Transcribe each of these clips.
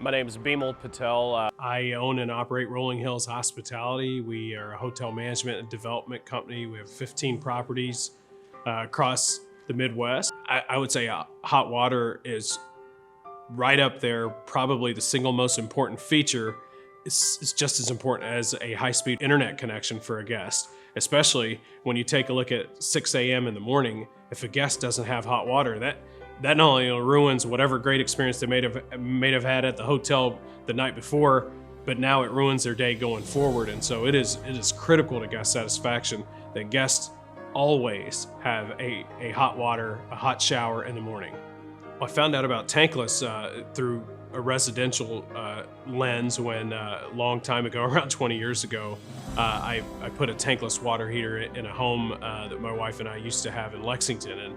My name is Bimal Patel. I own and operate Rolling Hills Hospitality. We are a hotel management and development company. We have 15 properties across the Midwest. I would say hot water is right up there, probably the single most important feature. It's just as important as a high-speed internet connection for a guest, especially when you take a look at 6 a.m. in the morning. If a guest doesn't have hot water, that not only ruins whatever great experience they may have had at the hotel the night before, but now it ruins their day going forward. And so it is critical to guest satisfaction that guests always have a hot water, a hot shower in the morning. I found out about tankless through a residential lens when a long time ago, around 20 years ago, I put a tankless water heater in a home that my wife and I used to have in Lexington.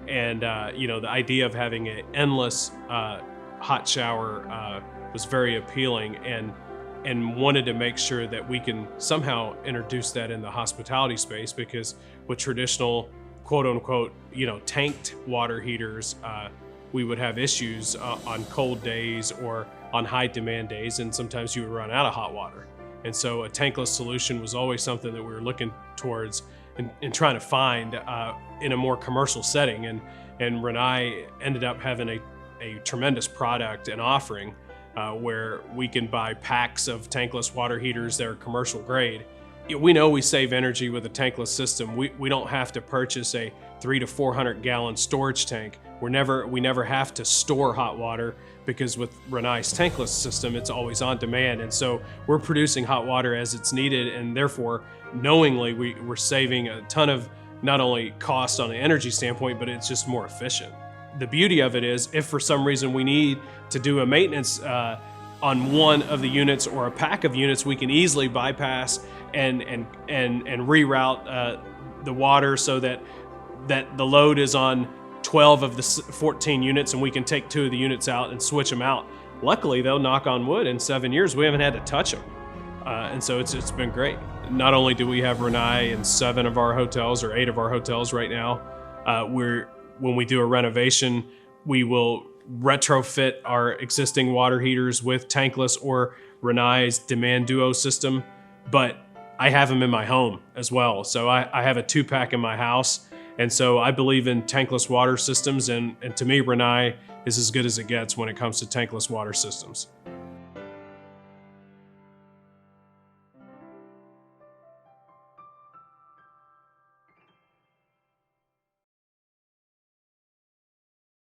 And you know, the idea of having an endless hot shower was very appealing, and wanted to make sure that we can somehow introduce that in the hospitality space, because with traditional quote unquote, you know, tanked water heaters, we would have issues on cold days or on high demand days, and sometimes you would run out of hot water. And so a tankless solution was always something that we were looking towards and trying to find in a more commercial setting. And Rinnai ended up having a tremendous product and offering where we can buy packs of tankless water heaters that are commercial grade. We know we save energy with a tankless system. We don't have to purchase a 300 to 400 gallon storage tank. We never have to store hot water, because with Rinnai's tankless system, it's always on demand. And so we're producing hot water as it's needed, and therefore, knowingly, we're saving a ton of not only cost on the energy standpoint, but it's just more efficient. The beauty of it is, if for some reason we need to do a maintenance on one of the units or a pack of units, we can easily bypass and reroute the water so that the load is on 12 of the 14 units, and we can take 2 of the units out and switch them out. Luckily, though, knock on wood, in 7 years, we haven't had to touch them. And so it's been great. Not only do we have Rinnai in 7 of our hotels, or 8 of our hotels right now, when we do a renovation, we will retrofit our existing water heaters with tankless or Rinnai's Demand Duo system, but I have them in my home as well. So I have a 2-pack in my house. And so I believe in tankless water systems, and to me, Rinnai is as good as it gets when it comes to tankless water systems.